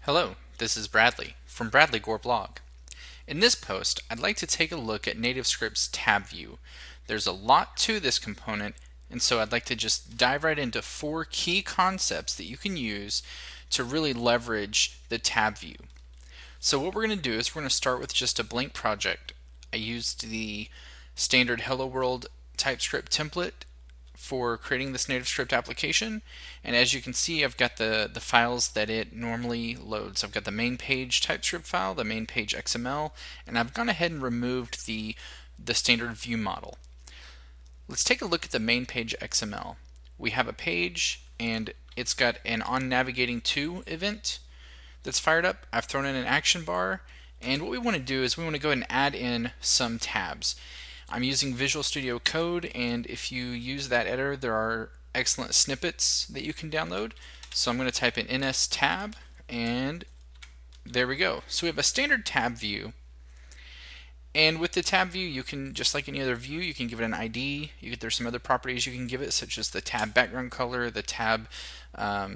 Hello, this is Bradley from Bradley Gore Blog. In this post, I'd like to take a look at NativeScript's TabView. There's a lot to this component, and so I'd like to just dive right into 4 key concepts that you can use to really leverage the TabView. So what we're going to do is we're going to start with just a blank project. I used the standard Hello World TypeScript template for creating this NativeScript application, and as you can see, I've got the files that it normally loads. I've got the main page TypeScript file, the main page XML, and I've gone ahead and removed the standard view model. Let's take a look at the main page XML. We have a page and it's got an onNavigating_to event that's fired up. I've thrown in an action bar, and what we want to do is we want to go ahead and add in some tabs. I'm using Visual Studio Code, and if you use that editor, there are excellent snippets that you can download. So I'm going to type in ns_tab, and there we go. So we have a standard tab view, and with the tab view, you can, just like any other view, you can give it an ID. There's some other properties you can give it, such as the tab background color, the tab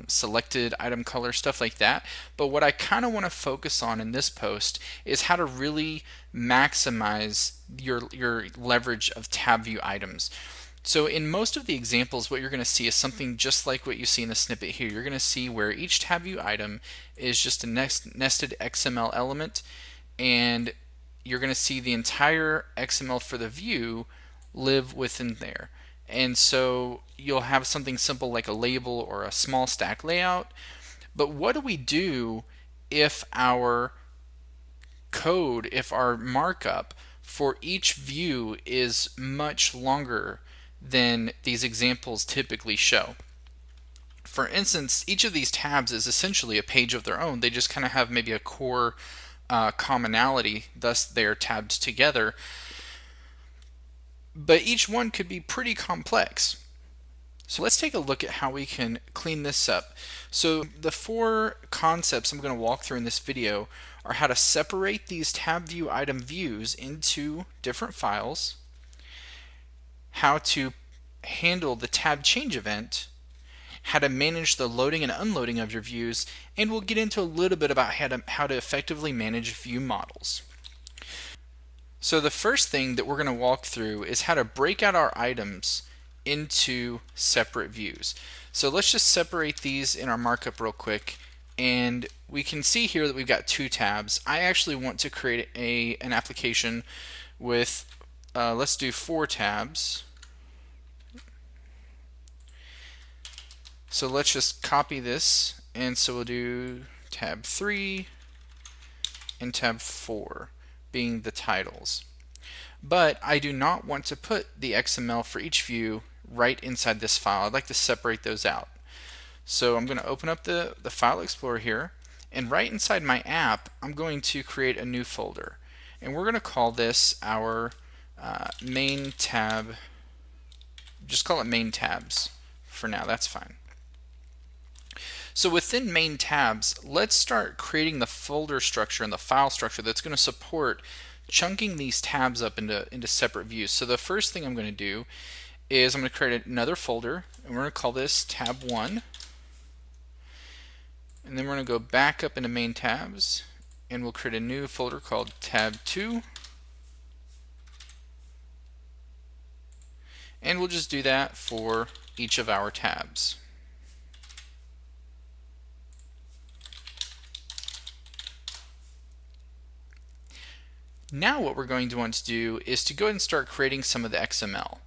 selected item color, stuff like that. But what I kind of want to focus on in this post is how to really maximize your leverage of tab view items. So in most of the examples, what you're going to see is something just like what you see in the snippet here. You're going to see where each tab view item is just a nested XML element, and you're going to see the entire XML for the view live within there. And so you'll have something simple like a label or a small stack layout. But what do we do if our code, if our markup for each view is much longer than these examples typically show? For instance, each of these tabs is essentially a page of their own. They just kind of have maybe a core commonality, thus they are tabbed together. But each one could be pretty complex. So let's take a look at how we can clean this up. So the 4 concepts I'm going to walk through in this video are how to separate these tab view item views into different files, how to handle the tab change event, how to manage the loading and unloading of your views, and we'll get into a little bit about how to effectively manage view models. So the first thing that we're going to walk through is how to break out our items into separate views. So let's just separate these in our markup real quick, and we can see here that we've got 2 tabs. I actually want to create an application with, let's do 4 tabs. So let's just copy this, and so we'll do tab 3 and tab 4 being the titles. But I do not want to put the XML for each view right inside this file. I'd like to separate those out. So I'm going to open up the File Explorer here, and right inside my app, I'm going to create a new folder. And we're going to call this our main tab. Just call it main tabs for now, that's fine. So within main tabs, let's start creating the folder structure and the file structure that's going to support chunking these tabs up into separate views. So the first thing I'm going to do is I'm going to create another folder, and we're going to call this tab 1. And then we're going to go back up into main tabs, and we'll create a new folder called tab 2. And we'll just do that for each of our tabs. Now what we're going to want to do is to go ahead and start creating some of the XML.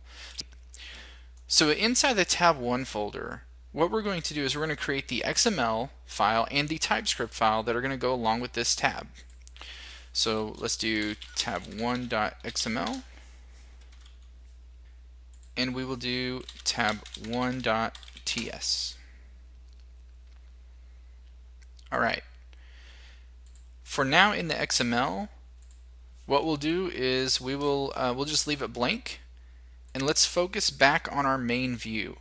So inside the tab 1 folder, what we're going to do is we're going to create the XML file and the TypeScript file that are going to go along with this tab. So let's do tab1.xml, and we will do tab1.ts. Alright. For now in the XML, what we'll do is we'll just leave it blank, and let's focus back on our main view.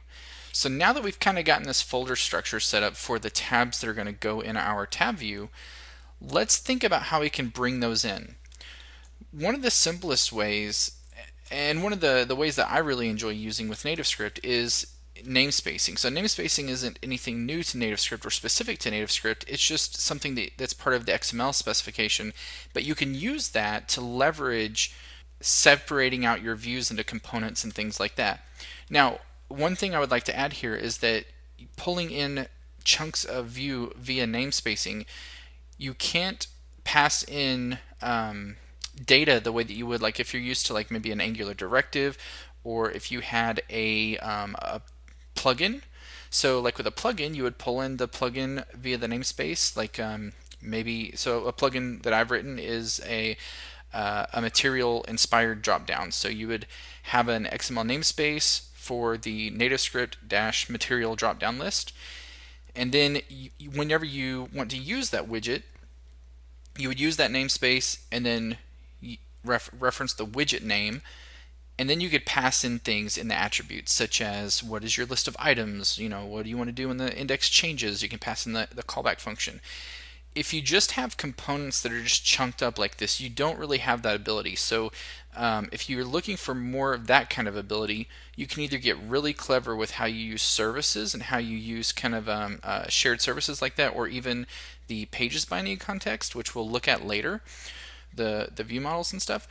So now that we've kind of gotten this folder structure set up for the tabs that are going to go in our tab view, let's think about how we can bring those in. One of the simplest ways, and one of the ways that I really enjoy using with NativeScript, is namespacing. So namespacing isn't anything new to NativeScript or specific to NativeScript. It's just something that's part of the XML specification. But you can use that to leverage separating out your views into components and things like that. Now, one thing I would like to add here is that pulling in chunks of view via namespacing, you can't pass in data the way that you would like if you're used to like maybe an Angular directive, or if you had a plugin. So like with a plugin, you would pull in the plugin via the namespace. Like maybe so a plugin that I've written is a material inspired dropdown. So you would have an XML namespace for the NativeScript material dropdown list, and then whenever you want to use that widget, you would use that namespace and then reference the widget name, and then you could pass in things in the attributes, such as what is your list of items, what do you want to do when the index changes. You can pass in the callback function. If you just have components that are just chunked up like this, you don't really have that ability. So if you're looking for more of that kind of ability, you can either get really clever with how you use services and how you use kind of shared services like that, or even the pages binding context, which we'll look at later, the view models and stuff,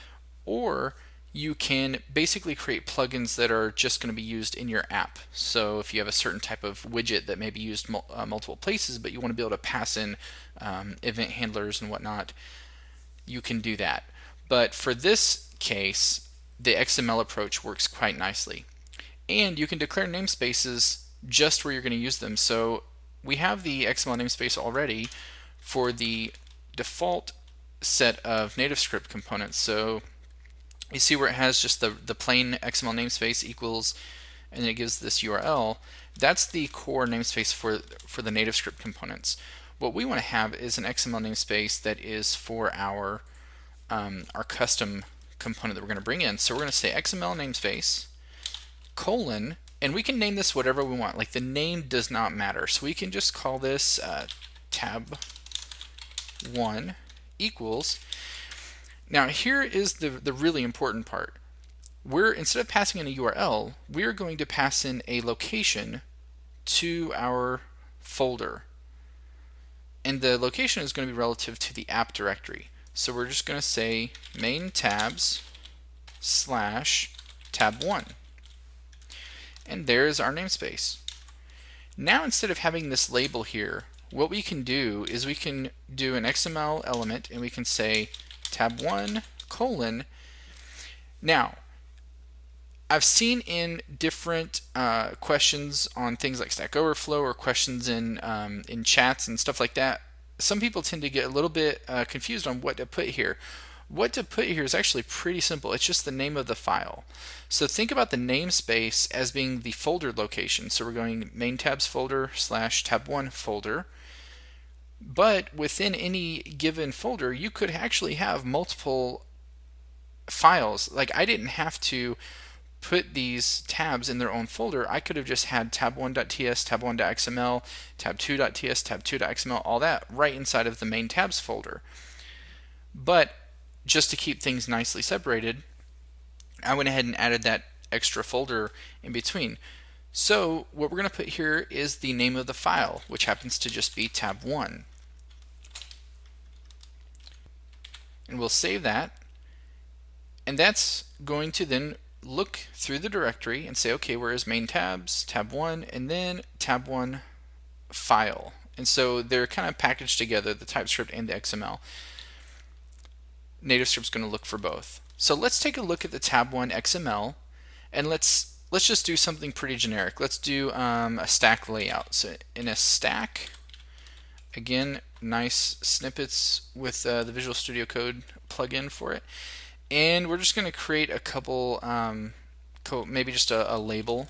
or you can basically create plugins that are just going to be used in your app. So if you have a certain type of widget that may be used multiple places, but you want to be able to pass in event handlers and whatnot, you can do that. But for this case, the XML approach works quite nicely. And you can declare namespaces just where you're going to use them. So we have the XML namespace already for the default set of NativeScript components. So you see where it has just the plain XML namespace equals, and then it gives this URL. That's the core namespace for the NativeScript components. What we want to have is an XML namespace that is for our custom component that we're going to bring in. So we're going to say XML namespace colon, and we can name this whatever we want. Like the name does not matter. So we can just call this tab1 equals. Now here is the really important part. Instead of passing in a URL, we're going to pass in a location to our folder. And the location is going to be relative to the app directory. So we're just going to say main tabs / tab1. And there's our namespace. Now instead of having this label here, what we can do is we can do an XML element and we can say tab1 colon. Now, I've seen in different questions on things like Stack Overflow or questions in chats and stuff like that, some people tend to get a little bit confused on what to put here. What to put here is actually pretty simple. It's just the name of the file. So think about the namespace as being the folder location. So we're going main tabs folder / tab1 folder. But within any given folder, you could actually have multiple files. Like I didn't have to put these tabs in their own folder. I could have just had tab1.ts, tab1.xml, tab2.ts, tab2.xml, all that right inside of the main tabs folder. But just to keep things nicely separated, I went ahead and added that extra folder in between. So what we're going to put here is the name of the file, which happens to just be tab1. And we'll save that. And that's going to then look through the directory and say, okay, where is main tabs, tab1, and then tab1 file. And so they're kind of packaged together, the TypeScript and the XML. NativeScript's going to look for both. So let's take a look at the tab1 XML, and let's just do something pretty generic. Let's do a stack layout. So in a stack, again, nice snippets with the Visual Studio Code plugin for it. And we're just going to create a couple, maybe just a label.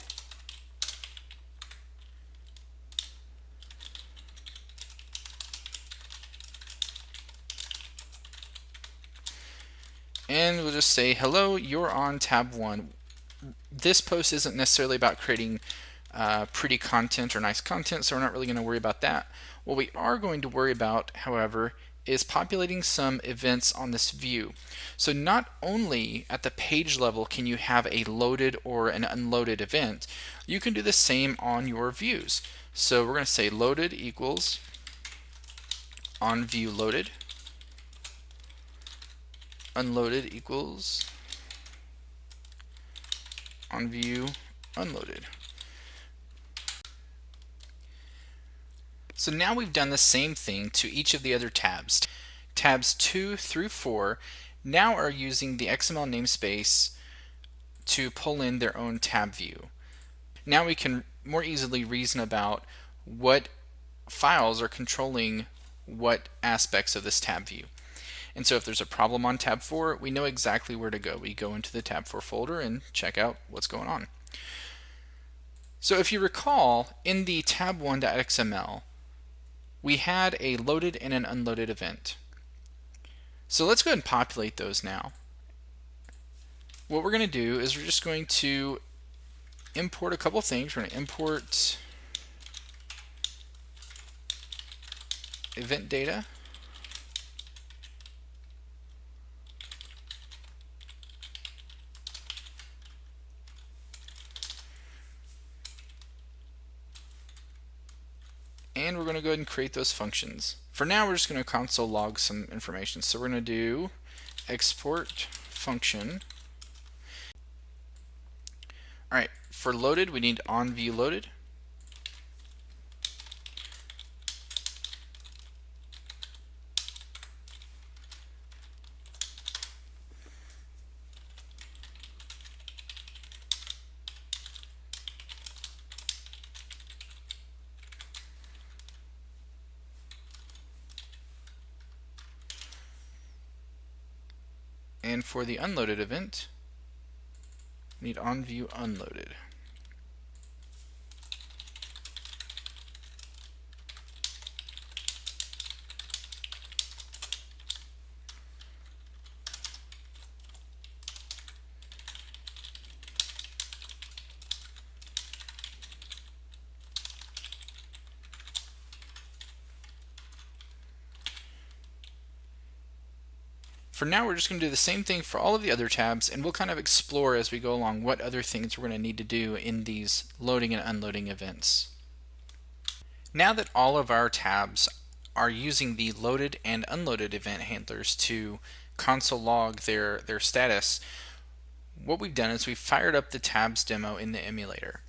And we'll just say, hello, you're on tab 1. This post isn't necessarily about creating pretty content or nice content, so we're not really going to worry about that. What we are going to worry about, however, is populating some events on this view. So not only at the page level can you have a loaded or an unloaded event, you can do the same on your views. So we're going to say loaded equals on view loaded, unloaded equals on view unloaded. So now we've done the same thing to each of the other tabs. Tabs 2 through 4 now are using the XML namespace to pull in their own tab view. Now we can more easily reason about what files are controlling what aspects of this tab view. And so if there's a problem on tab 4, we know exactly where to go. We go into the tab 4 folder and check out what's going on. So if you recall, in the tab1.xml, we had a loaded and an unloaded event. So let's go ahead and populate those now. What we're going to do is we're just going to import a couple things. We're going to import event data, and we're going to go ahead and create those functions. For now, we're just going to console log some information. So we're going to do export function. All right, for loaded, we need on view loaded. And for the unloaded event, we need on view unloaded. For now, we're just going to do the same thing for all of the other tabs, and we'll kind of explore as we go along what other things we're going to need to do in these loading and unloading events. Now that all of our tabs are using the loaded and unloaded event handlers to console log their status, what we've done is we've fired up the tabs demo in the emulator.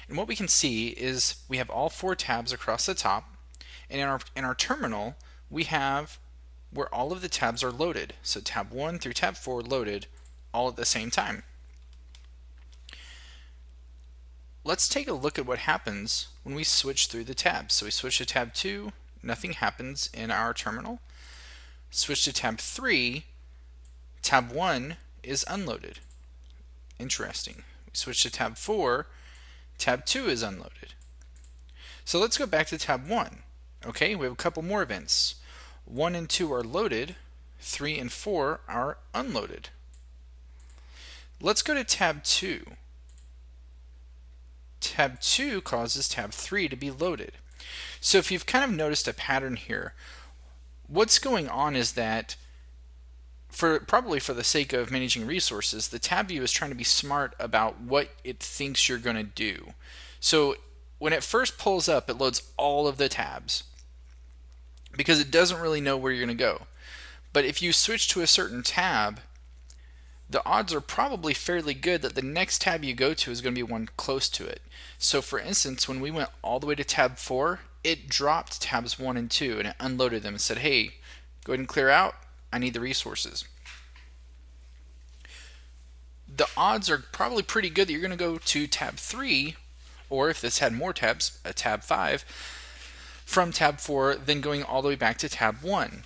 And what we can see is we have all 4 tabs across the top, and in our terminal we have where all of the tabs are loaded. So tab 1 through tab 4 loaded all at the same time. Let's take a look at what happens when we switch through the tabs. So we switch to tab 2, nothing happens in our terminal. Switch to tab 3, tab 1 is unloaded. Interesting. We switch to tab 4, tab 2 is unloaded. So let's go back to tab 1. Okay, we have a couple more events. 1 and 2 are loaded, 3 and 4 are unloaded. Let's go to tab 2. Tab 2 causes tab 3 to be loaded. So if you've kind of noticed a pattern here, what's going on is that probably for the sake of managing resources, the tab view is trying to be smart about what it thinks you're going to do. So when it first pulls up, it loads all of the tabs, because it doesn't really know where you're going to go. But if you switch to a certain tab, the odds are probably fairly good that the next tab you go to is going to be one close to it. So for instance, when we went all the way to tab 4, it dropped tabs 1 and 2 and it unloaded them and said, hey, go ahead and clear out, I need the resources. The odds are probably pretty good that you're going to go to tab 3, or if this had more tabs, a tab 5, from tab 4, then going all the way back to tab 1.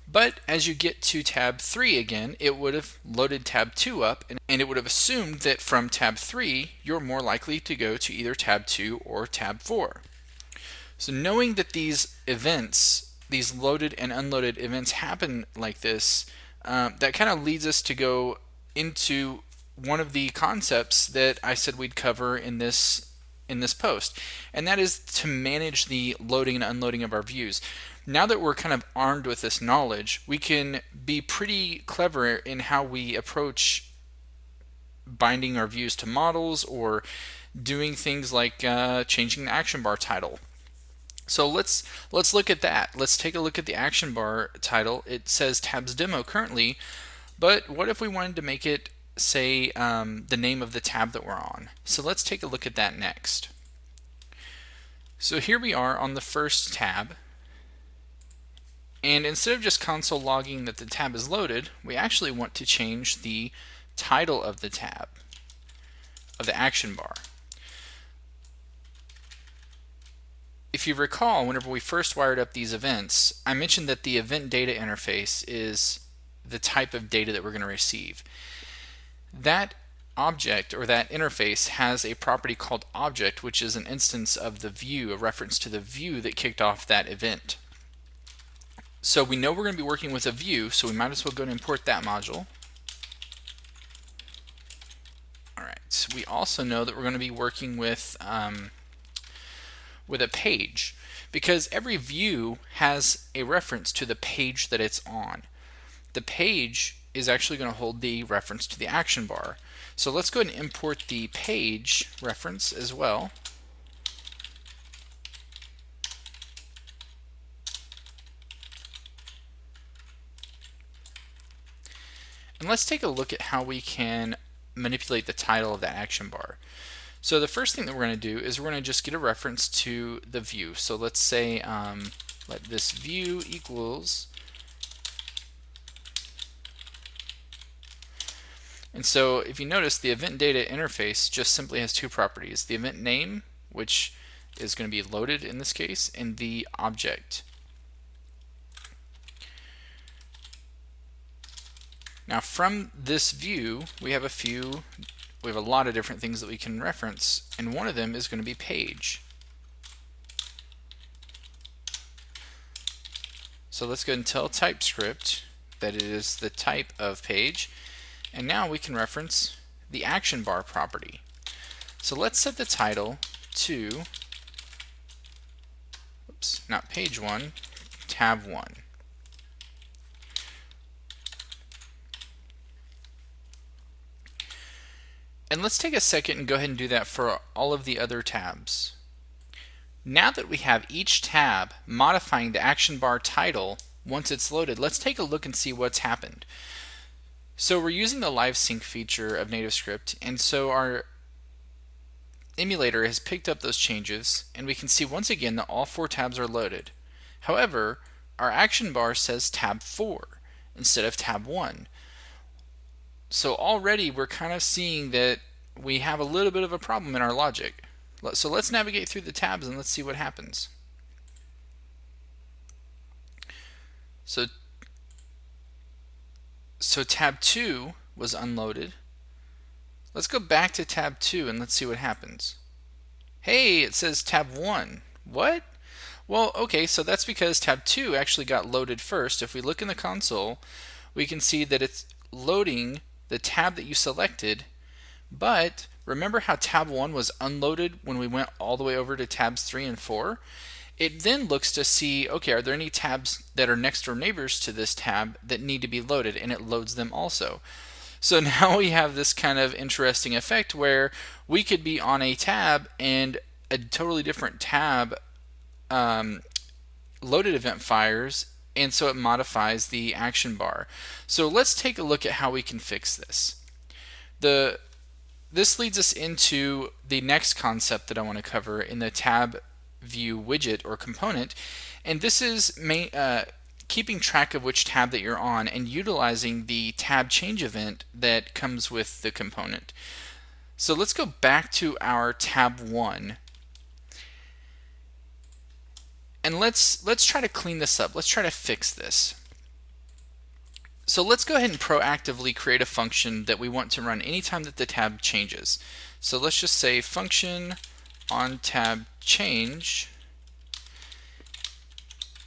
But as you get to tab 3 again, it would have loaded tab 2 up, and it would have assumed that from tab 3, you're more likely to go to either tab 2 or tab 4. So knowing that these events, these loaded and unloaded events happen like this, that kind of leads us to go into one of the concepts that I said we'd cover in this in this post, and that is to manage the loading and unloading of our views. Now that we're kind of armed with this knowledge, we can be pretty clever in how we approach binding our views to models or doing things like changing the action bar title. So let's look at that. Let's take a look at the action bar title. It says tabs demo currently, but what if we wanted to make it say the name of the tab that we're on? So let's take a look at that next. So here we are on the first tab, and instead of just console logging that the tab is loaded, we actually want to change the title of the tab, of the action bar. If you recall, whenever we first wired up these events, I mentioned that the event data interface is the type of data that we're going to receive. That object or that interface has a property called object, which is an instance of the view, a reference to the view that kicked off that event. So we know we're going to be working with a view, so we might as well go and import that module. Alright, we also know that we're going to be working with a page, because every view has a reference to the page that it's on. The page is actually going to hold the reference to the action bar. So let's go ahead and import the page reference as well. And let's take a look at how we can manipulate the title of that action bar. So the first thing that we're going to do is we're going to just get a reference to the view. So let's say let this view equals, and so if you notice, the event data interface just simply has two properties: the event name, which is going to be loaded in this case, and the object. Now from this view, we have a lot of different things that we can reference, and one of them is going to be page. So let's go ahead and tell TypeScript that it is the type of page, and now we can reference the action bar property. So let's set the title to, oops, not page 1, tab 1. And let's take a second and go ahead and do that for all of the other tabs. Now that we have each tab modifying the action bar title once it's loaded, let's take a look and see what's happened. So we're using the lifecycle feature of NativeScript, and so our emulator has picked up those changes, and we can see once again that all 4 tabs are loaded. However, our action bar says tab 4 instead of tab 1. So already we're kind of seeing that we have a little bit of a problem in our logic. So let's navigate through the tabs and let's see what happens. So tab 2 was unloaded. Let's go back to tab 2 and let's see what happens. Hey, it says tab 1. What? Well, okay, so that's because tab 2 actually got loaded first. If we look in the console, we can see that it's loading the tab that you selected, but remember how tab 1 was unloaded when we went all the way over to tabs 3 and 4? It then looks to see, okay, are there any tabs that are next door neighbors to this tab that need to be loaded, and it loads them also. So now we have this kind of interesting effect where we could be on a tab and a totally different tab loaded event fires, and so it modifies the action bar. So let's take a look at how we can fix this. This leads us into the next concept that I want to cover in the TabView widget or component, and this is keeping track of which tab that you're on and utilizing the tab change event that comes with the component. So let's go back to our tab 1. And let's try to clean this up. Let's try to fix this. So let's go ahead and proactively create a function that we want to run anytime that the tab changes. So let's just say function on tab change,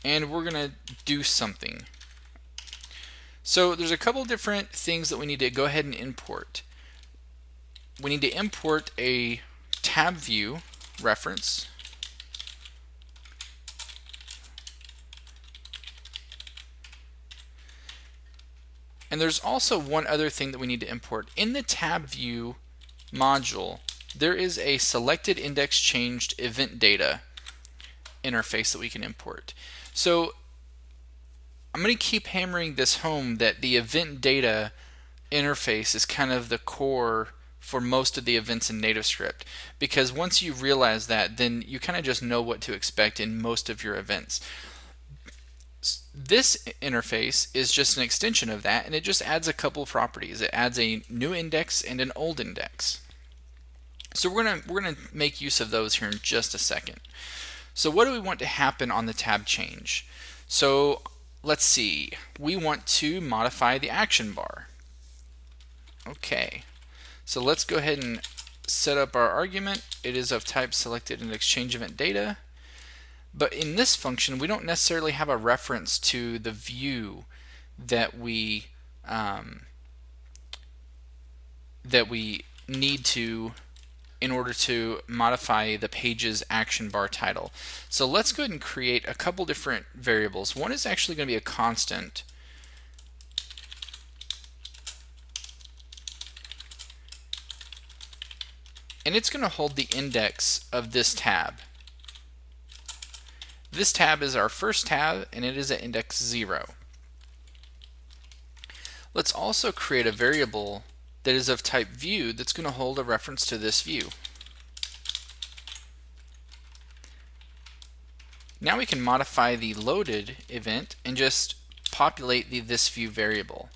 and we're going to do something. So there's a couple different things that we need to go ahead and import. We need to import a tab view reference. And there's also one other thing that we need to import. In the TabView module, there is a selected index changed event data interface that we can import. So I'm going to keep hammering this home that the event data interface is kind of the core for most of the events in NativeScript, because once you realize that, then you kind of just know what to expect in most of your events. This interface is just an extension of that, and it just adds a couple of properties. It adds a new index and an old index. So we're gonna make use of those here in just a second. So what do we want to happen on the tab change? So let's see. We want to modify the action bar. Okay. So let's go ahead and set up our argument. It is of type selected index change event data. But in this function, we don't necessarily have a reference to the view that we need to in order to modify the page's action bar title. So let's go ahead and create a couple different variables. One is actually going to be a constant. And it's going to hold the index of this tab. This tab is our first tab, and it is at index 0. Let's also create a variable that is of type view that's going to hold a reference to this view. Now we can modify the loaded event and just populate the this view variable.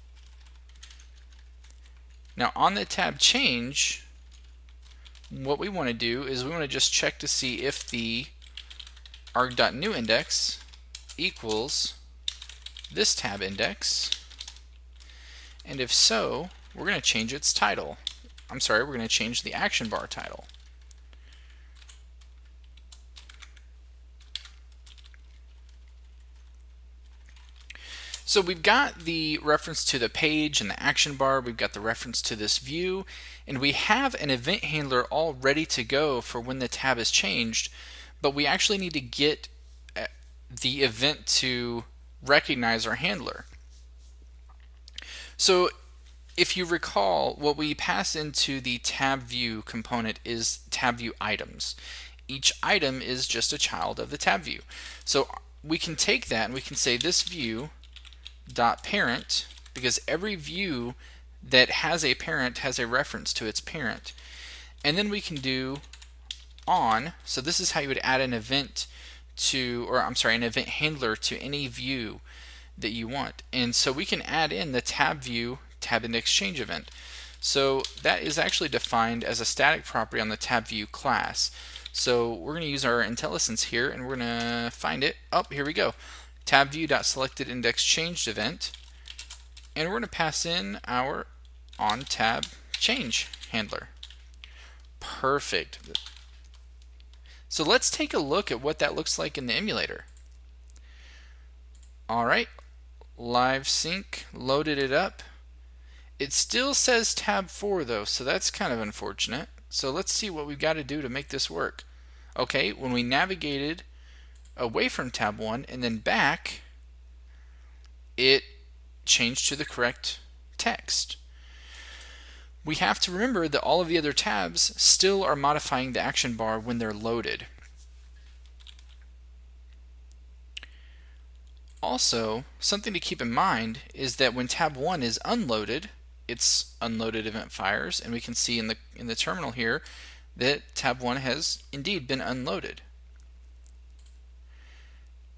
Now on the tab change, what we want to do is we want to just check to see if the arg.newIndex equals this tab index, and if so, we're going to change its title. I'm sorry, we're going to change the action bar title. So we've got the reference to the page and the action bar, we've got the reference to this view, and we have an event handler all ready to go for when the tab is changed, but we actually need to get the event to recognize our handler. So if you recall, what we pass into the TabView component is TabView items. Each item is just a child of the TabView. So we can take that and we can say this view dot parent, because every view that has a parent has a reference to its parent. And then we can do on, so this is how you would add an event to, or I'm sorry, an event handler to any view that you want. And so we can add in the TabView tab index change event. So that is actually defined as a static property on the TabView class. So we're going to use our IntelliSense here, and we're going to find it. Oh, here we go. TabView.selected index changed event, and we're going to pass in our onTabChange handler. Perfect. So let's take a look at what that looks like in the emulator. Alright, LiveSync loaded it up. It still says tab 4 though, so that's kind of unfortunate. So let's see what we've got to do to make this work. Okay, when we navigated away from tab 1 and then back, it changed to the correct text. We have to remember that all of the other tabs still are modifying the action bar when they're loaded. Also, something to keep in mind is that when tab 1 is unloaded, its unloaded event fires, and we can see in the terminal here that tab 1 has indeed been unloaded.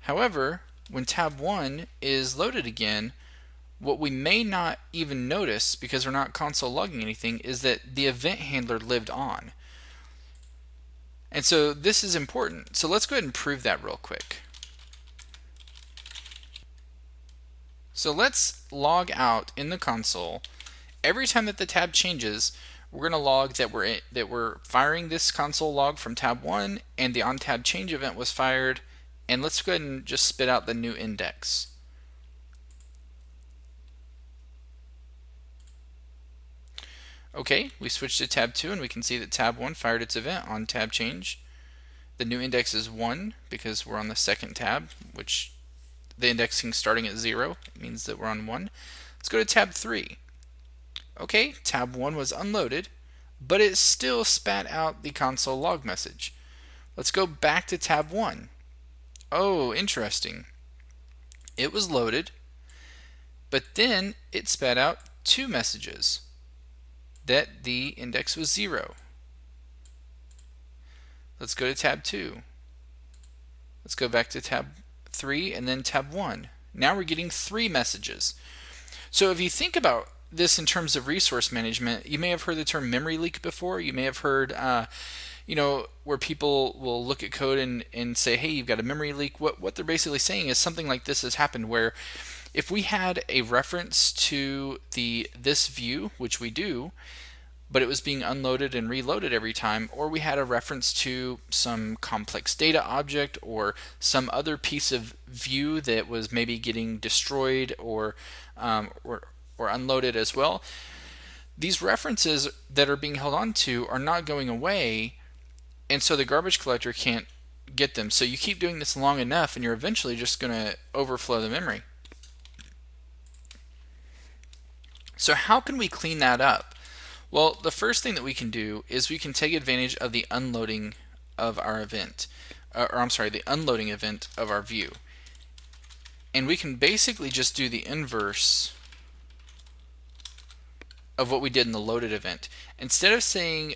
However, when tab 1 is loaded again, what we may not even notice, because we're not console logging anything, is that the event handler lived on. And so this is important. So let's go ahead and prove that real quick. So let's log out in the console. Every time that the tab changes, we're going to log that we're firing this console log from tab 1, and the onTabChange event was fired. And let's go ahead and just spit out the new index. Okay, we switched to tab 2 and we can see that tab 1 fired its event on tab change. The new index is 1 because we're on the second tab, which the indexing starting at 0 means that we're on 1. Let's go to tab 3. Okay, tab 1 was unloaded, but it still spat out the console log message. Let's go back to tab 1. Oh, interesting. It was loaded, but then it spat out 2 messages that the index was 0. Let's go to tab 2. Let's go back to tab 3 and then tab 1. Now we're getting 3 messages. So if you think about this in terms of resource management, you may have heard the term memory leak before. You may have heard where people will look at code and say, hey, you've got a memory leak. What they're basically saying is something like this has happened, where if we had a reference to this view, which we do, but it was being unloaded and reloaded every time, or we had a reference to some complex data object or some other piece of view that was maybe getting destroyed or unloaded as well, these references that are being held on to are not going away, and so the garbage collector can't get them. So you keep doing this long enough and you're eventually just going to overflow the memory. So how can we clean that up? Well, the first thing that we can do is we can take advantage of the unloading of our event, the unloading event of our view. And we can basically just do the inverse of what we did in the loaded event. Instead of saying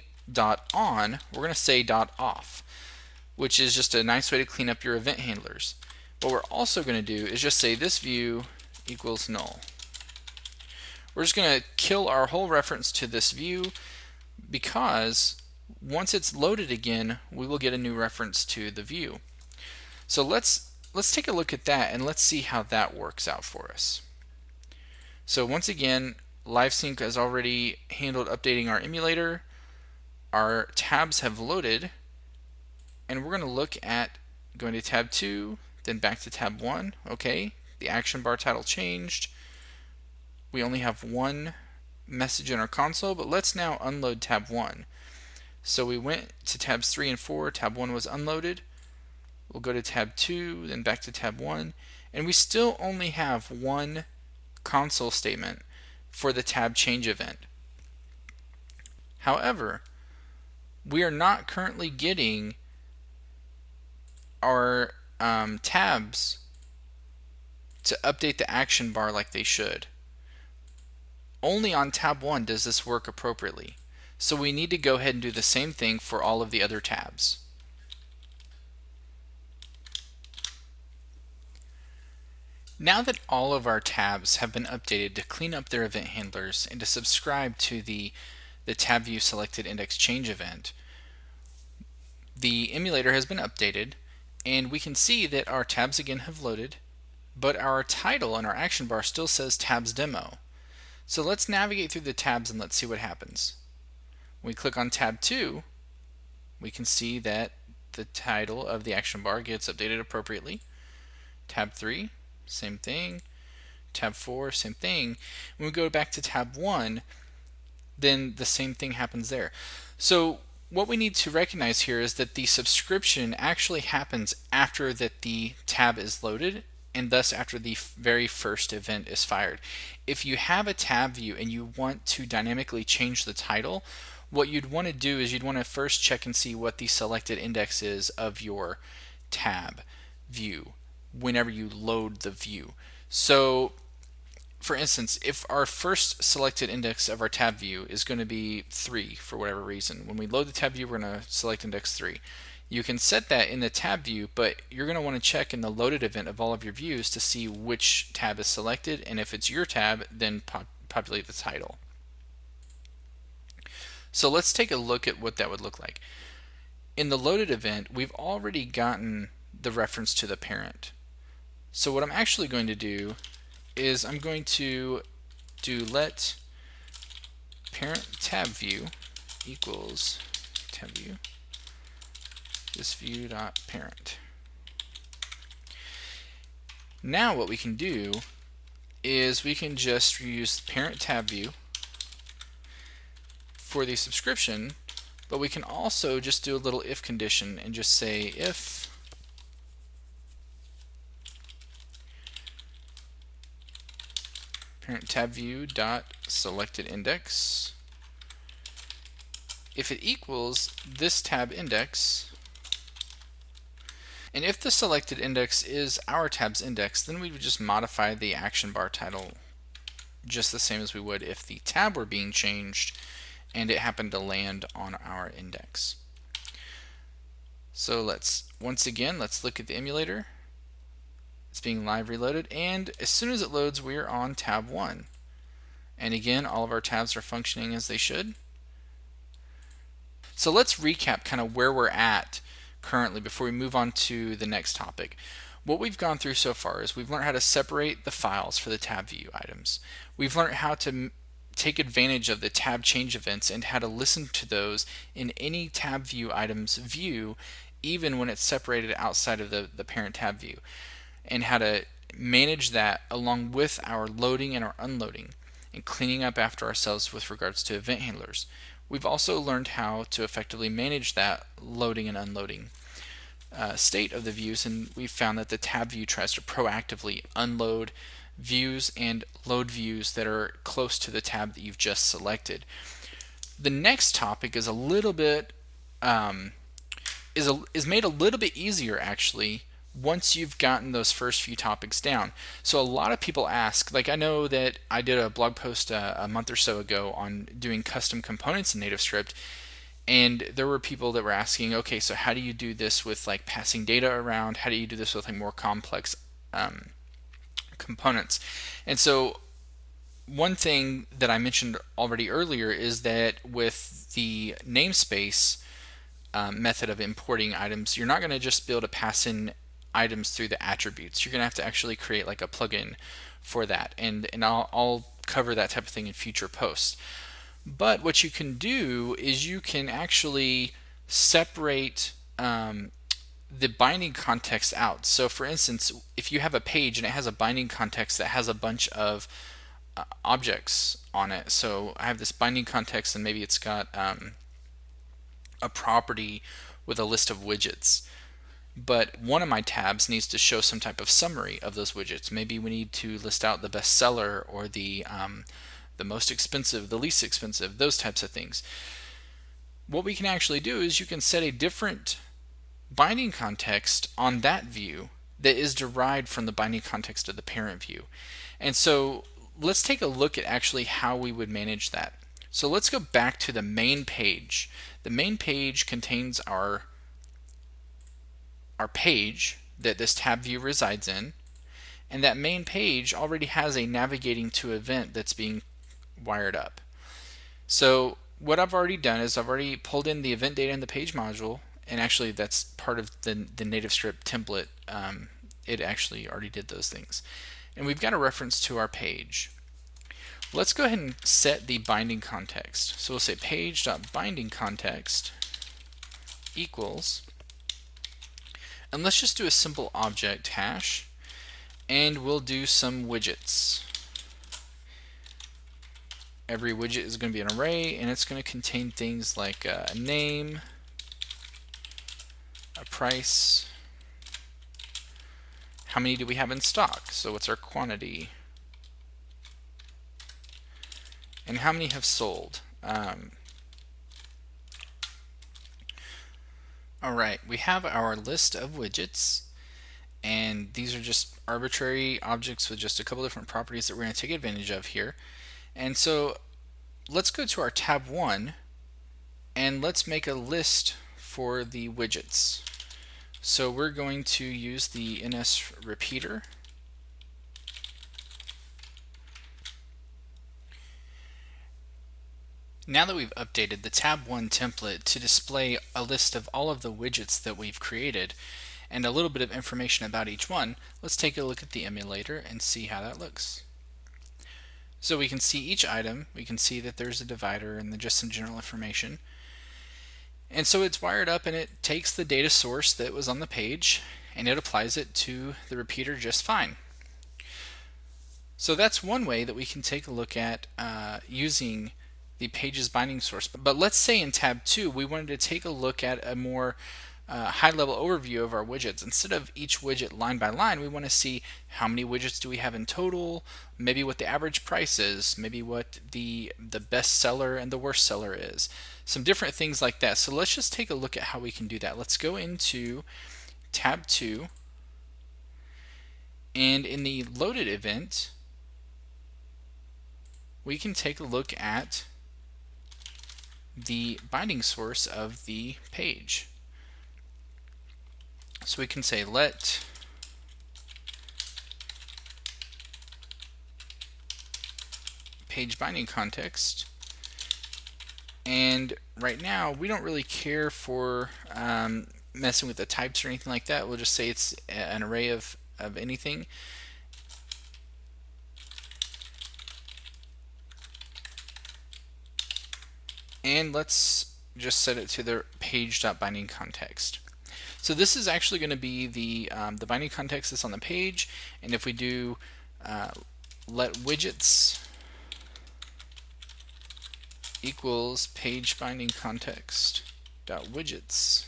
.on, we're going to say .off, which is just a nice way to clean up your event handlers. What we're also going to do is just say this view equals null. We're just going to kill our whole reference to this view, because once it's loaded again, we will get a new reference to the view. So let's take a look at that and let's see how that works out for us. So once again, LifeSync has already handled updating our emulator. Our tabs have loaded, and we're going to look at going to tab 2, then back to tab 1. Okay, the action bar title changed. We only have 1 message in our console, but let's now unload tab 1. So we went to tabs 3 and 4, tab 1 was unloaded. We'll go to tab 2, then back to tab 1, and we still only have 1 console statement for the tab change event. However, we are not currently getting our tabs to update the action bar like they should. Only on tab 1 does this work appropriately. So we need to go ahead and do the same thing for all of the other tabs. Now that all of our tabs have been updated to clean up their event handlers and to subscribe to the TabView selected index change event, the emulator has been updated, and we can see that our tabs again have loaded, but our title and our action bar still says tabs demo. So let's navigate through the tabs and let's see what happens. When we click on tab 2, we can see that the title of the action bar gets updated appropriately. Tab 3, same thing. Tab 4, same thing. When we go back to tab 1, then the same thing happens there. So what we need to recognize here is that the subscription actually happens after that the tab is loaded, and thus after the very first event is fired. If you have a tab view and you want to dynamically change the title, what you'd want to do is you'd want to first check and see what the selected index is of your tab view whenever you load the view. So for instance, if our first selected index of our tab view is going to be 3 for whatever reason, when we load the tab view, we're going to select index 3. You can set that in the tab view, but you're going to want to check in the loaded event of all of your views to see which tab is selected, and if it's your tab, then populate the title. So let's take a look at what that would look like. In the loaded event, we've already gotten the reference to the parent. So what I'm actually going to do is I'm going to do let parent tab view equals tab view this view dot parent. Now what we can do is we can just use parent tab view for the subscription, But we can also just do a little if condition and just say if parent tab view dot selected index, if it equals this tab index, and if the selected index is our tab's index, then we would just modify the action bar title just the same as we would if the tab were being changed and it happened to land on our index. So once again, let's look at the emulator. It's being live reloaded, and as soon as it loads, we're on tab 1. And again, all of our tabs are functioning as they should. So let's recap kind of where we're at currently before we move on to the next topic. What we've gone through so far is we've learned how to separate the files for the TabView items. We've learned how to take advantage of the tab change events and how to listen to those in any TabView items view, even when it's separated outside of the parent tab view, and how to manage that along with our loading and our unloading and cleaning up after ourselves with regards to event handlers. We've also learned how to effectively manage that loading and unloading state of the views, and we've found that the tab view tries to proactively unload views and load views that are close to the tab that you've just selected. The next topic is a little bit is made a little bit easier actually once you've gotten those first few topics down. So a lot of people ask, like I know that I did a blog post a month or so ago on doing custom components in NativeScript, and there were people that were asking, okay, so how do you do this with like passing data around? How do you do this with like more complex components? And so one thing that I mentioned already earlier is that with the namespace method of importing items, you're not going to just be able to pass in items through the attributes. You're going to have to actually create like a plugin for that, and I'll cover that type of thing in future posts. But what you can do is you can actually separate the binding context out. So for instance, if you have a page and it has a binding context that has a bunch of objects on it, so I have this binding context and maybe it's got a property with a list of widgets, but one of my tabs needs to show some type of summary of those widgets. Maybe we need to list out the best seller or the most expensive, the least expensive, those types of things. What we can actually do is you can set a different binding context on that view that is derived from the binding context of the parent view. And so let's take a look at actually how we would manage that. So let's go back to the main page. The main page contains our page that this tab view resides in, and that main page already has a navigating to event that's being wired up. So what I've already done is I've already pulled in the event data in the page module, and actually that's part of the NativeScript template. It actually already did those things. And we've got a reference to our page. Let's go ahead and set the binding context. So we'll say page.bindingContext equals, and let's just do a simple object hash, and we'll do some widgets. Every widget is going to be an array, and it's going to contain things like a name, a price, how many do we have in stock, so what's our quantity, and how many have sold. Alright, we have our list of widgets, and these are just arbitrary objects with just a couple different properties that we're going to take advantage of here. And so let's go to our tab 1 and let's make a list for the widgets. So we're going to use the NS repeater. Now that we've updated the tab 1 template to display a list of all of the widgets that we've created and a little bit of information about each one, let's take a look at the emulator and see how that looks. So we can see each item, we can see that there's a divider and just some general information. And so it's wired up and it takes the data source that was on the page and it applies it to the repeater just fine. So that's one way that we can take a look at using the page's binding source. But let's say in tab 2 we wanted to take a look at a more high-level overview of our widgets. Instead of each widget line by line, we want to see how many widgets do we have in total, maybe what the average price is, maybe what the best seller and the worst seller is, some different things like that. So let's just take a look at how we can do that. Let's go into tab 2, and in the loaded event we can take a look at the binding source of the page. So we can say let page binding context, and right now we don't really care for messing with the types or anything like that. We'll just say it's an array of anything. And let's just set it to the page.binding context. So this is actually going to be the binding context that's on the page, and if we do let widgets equals page binding context dot widgets,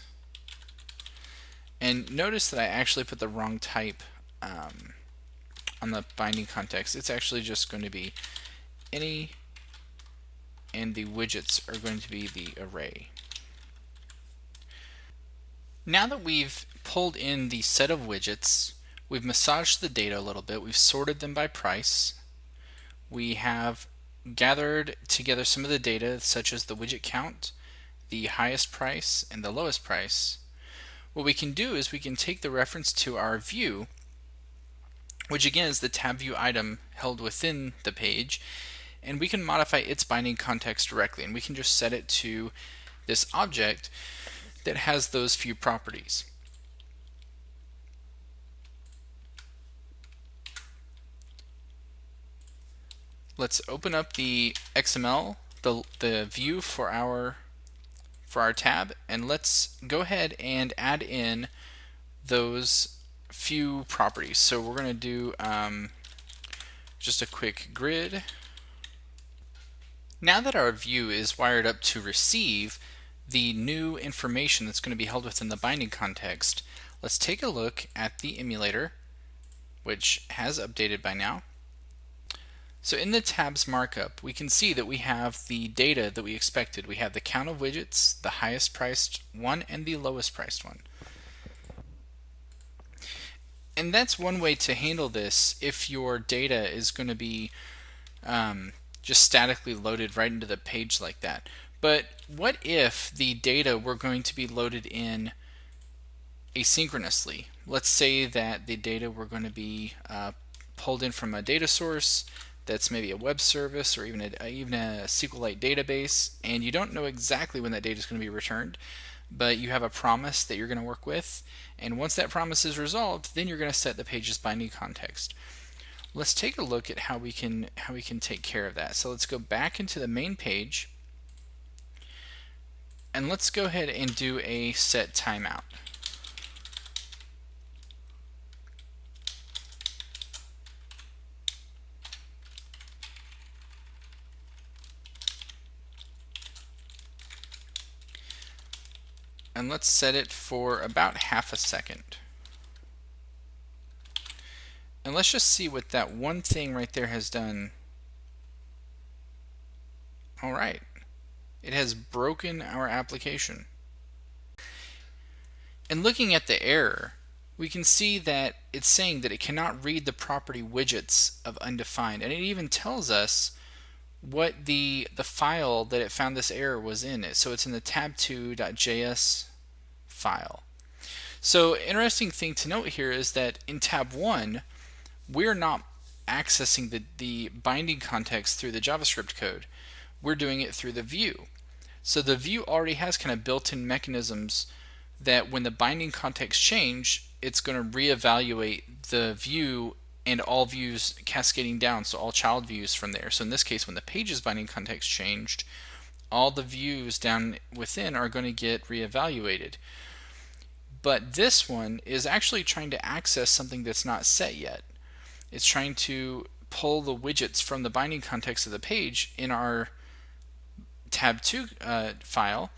and notice that I actually put the wrong type on the binding context. It's actually just going to be any, and the widgets are going to be the array. Now that we've pulled in the set of widgets, we've massaged the data a little bit, we've sorted them by price, we have gathered together some of the data such as the widget count, the highest price, and the lowest price. What we can do is we can take the reference to our view, which again is the TabView item held within the page, and we can modify its binding context directly, and we can just set it to this object that has those few properties. Let's open up the XML, the view for our tab, and let's go ahead and add in those few properties. So we're going to do just a quick grid. Now that our view is wired up to receive the new information that's going to be held within the binding context, let's take a look at the emulator, which has updated by now. So in the tabs markup, we can see that we have the data that we expected. We have the count of widgets, the highest priced one, and the lowest priced one. And that's one way to handle this if your data is going to be just statically loaded right into the page like that. But what if the data were going to be loaded in asynchronously? Let's say that the data were going to be pulled in from a data source that's maybe a web service or even a SQLite database, and you don't know exactly when that data is going to be returned, but you have a promise that you're going to work with, and once that promise is resolved, then you're going to set the page's binding context. Let's take a look at how we can take care of that. So let's go back into the main page, and let's go ahead and do a set timeout. And let's set it for about half a second. And let's just see what that one thing right there has done. Alright, it has broken our application. And looking at the error, we can see that it's saying that it cannot read the property widgets of undefined, and it even tells us what the file that it found this error was in it. So it's in the tab2.js file. So interesting thing to note here is that in tab 1 we're not accessing the binding context through the JavaScript code. We're doing it through the view. So the view already has kind of built-in mechanisms that when the binding context change, it's going to reevaluate the view and all views cascading down, so all child views from there. So in this case, when the page's binding context changed, all the views down within are going to get reevaluated. But this one is actually trying to access something that's not set yet. It's trying to pull the widgets from the binding context of the page in our tab2 file,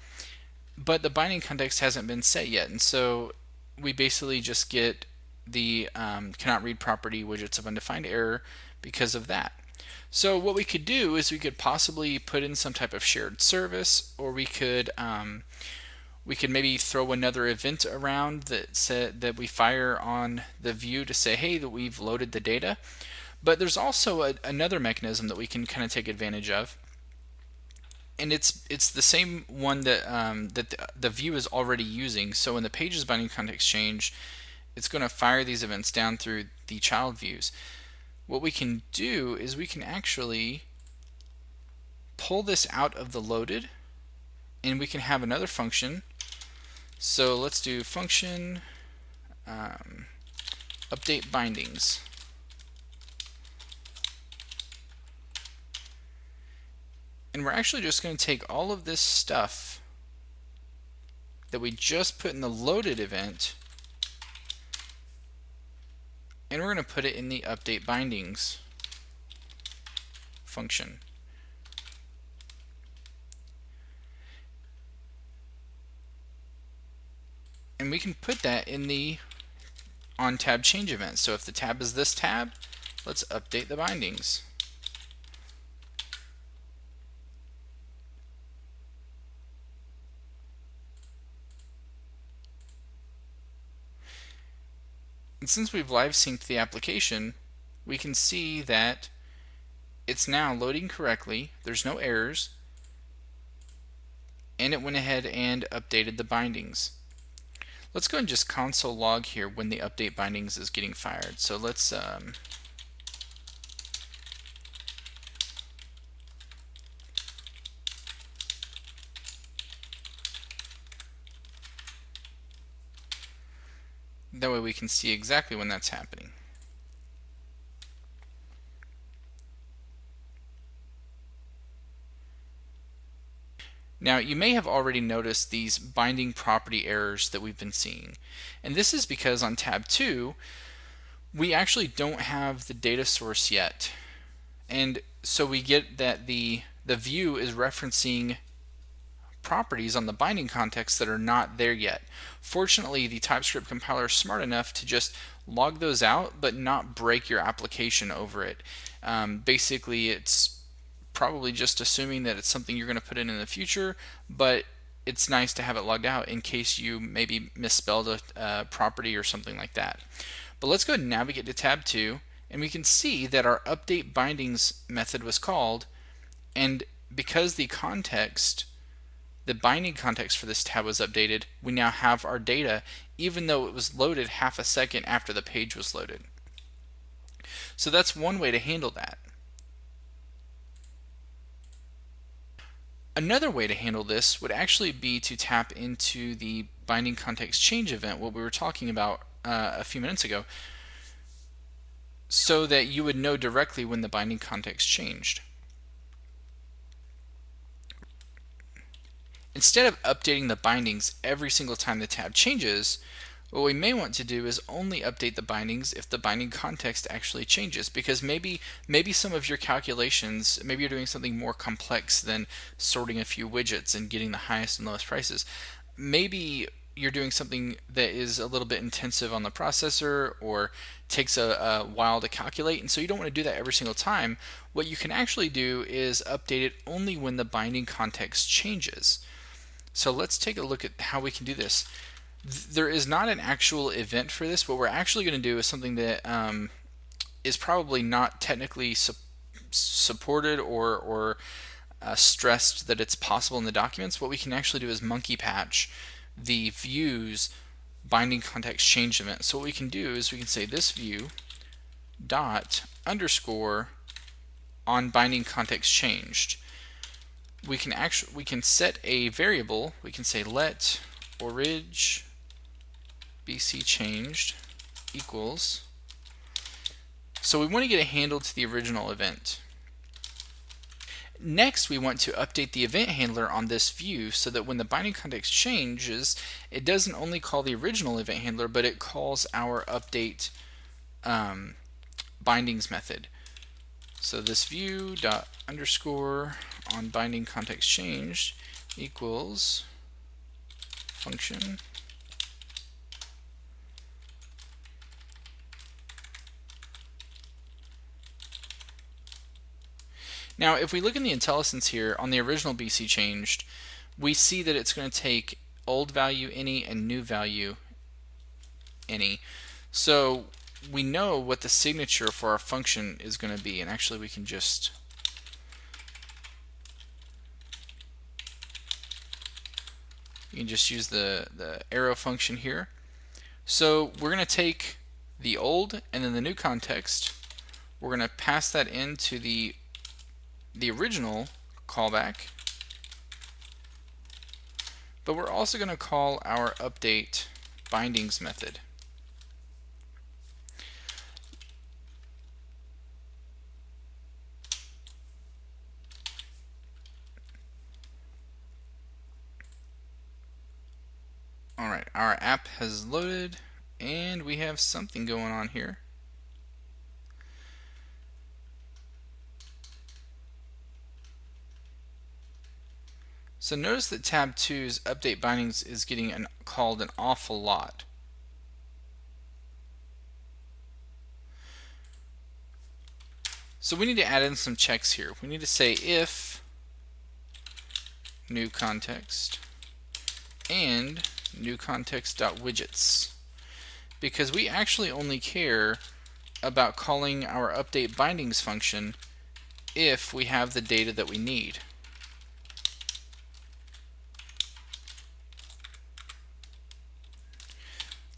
but the binding context hasn't been set yet, and so we basically just get the cannot read property widgets of undefined error because of that. So what we could do is we could possibly put in some type of shared service, or we could maybe throw another event around that said that we fire on the view to say, hey, that we've loaded the data. But there's also another mechanism that we can kind of take advantage of, and it's the same one that the view is already using. So when the page's binding context change, it's going to fire these events down through the child views. What we can do is we can actually pull this out of the loaded, and we can have another function. So let's do function update bindings. And we're actually just going to take all of this stuff that we just put in the loaded event, and we're going to put it in the update bindings function. And we can put that in the on tab change event. So if the tab is this tab, let's update the bindings. And since we've live synced the application, we can see that it's now loading correctly, there's no errors, and it went ahead and updated the bindings. Let's go and just console log here when the update bindings is getting fired. So let's that way we can see exactly when that's happening. Now, you may have already noticed these binding property errors that we've been seeing. And this is because on tab 2, we actually don't have the data source yet. And so we get that the view is referencing properties on the binding context that are not there yet. Fortunately, the TypeScript compiler is smart enough to just log those out, but not break your application over it. Basically, it's probably just assuming that it's something you're going to put in the future, but it's nice to have it logged out in case you maybe misspelled a property or something like that. But let's go ahead and navigate to tab 2, and we can see that our update bindings method was called, and because the binding context for this tab was updated, we now have our data even though it was loaded half a second after the page was loaded. So that's one way to handle that. Another way to handle this would actually be to tap into the binding context change event, what we were talking about a few minutes ago, so that you would know directly when the binding context changed. Instead of updating the bindings every single time the tab changes, what we may want to do is only update the bindings if the binding context actually changes, because maybe some of your calculations, maybe you're doing something more complex than sorting a few widgets and getting the highest and lowest prices. Maybe you're doing something that is a little bit intensive on the processor or takes a while to calculate, and so you don't want to do that every single time. What you can actually do is update it only when the binding context changes. So let's take a look at how we can do this. There is not an actual event for this. What we're actually going to do is something that is probably not technically supported or stressed that it's possible in the documents. What we can actually do is monkey patch the view's binding context change event. So what we can do is we can say this view dot underscore on binding context changed. We can set a variable. We can say let orig bc changed equals. So we want to get a handle to the original event. Next, we want to update the event handler on this view so that when the binding context changes, it doesn't only call the original event handler, but it calls our update bindings method. So this view dot underscore on binding context changed equals function. Now, if we look in the IntelliSense here on the original BC changed, we see that it's going to take old value any and new value any. So we know what the signature for our function is going to be, and actually we can just use the arrow function here. So we're going to take the old and then the new context. We're going to pass that into the original callback, but we're also going to call our update bindings method. Alright, our app has loaded and we have something going on here. So notice that tab 2's update bindings is getting called an awful lot. So we need to add in some checks here. We need to say if new context and new context.widgets, because we actually only care about calling our update bindings function if we have the data that we need.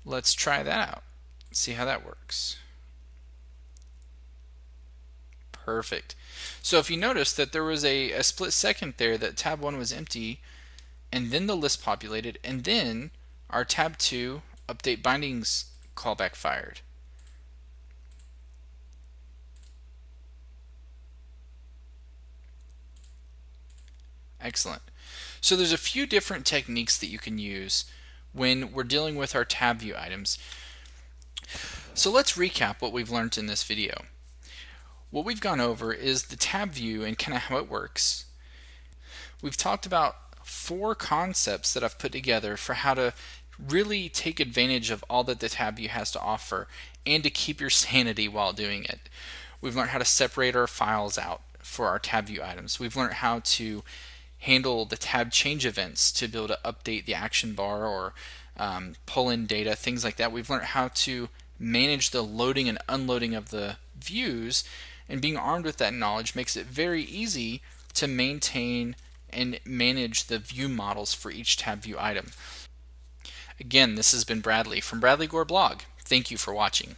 Let's try that out, see how that works. Perfect. So if you notice that there was a split second there that tab 1 was empty, and then the list populated, and then our tab 2 update bindings callback fired. Excellent. So there's a few different techniques that you can use when we're dealing with our TabView items. So let's recap what we've learned in this video. What we've gone over is the TabView and kind of how it works. We've talked about 4 concepts that I've put together for how to really take advantage of all that the TabView has to offer and to keep your sanity while doing it. We've learned how to separate our files out for our TabView items. We've learned how to handle the tab change events to be able to update the action bar or pull in data, things like that. We've learned how to manage the loading and unloading of the views, and being armed with that knowledge makes it very easy to maintain and manage the view models for each TabView item. Again, this has been Bradley from Bradley Gore Blog. Thank you for watching.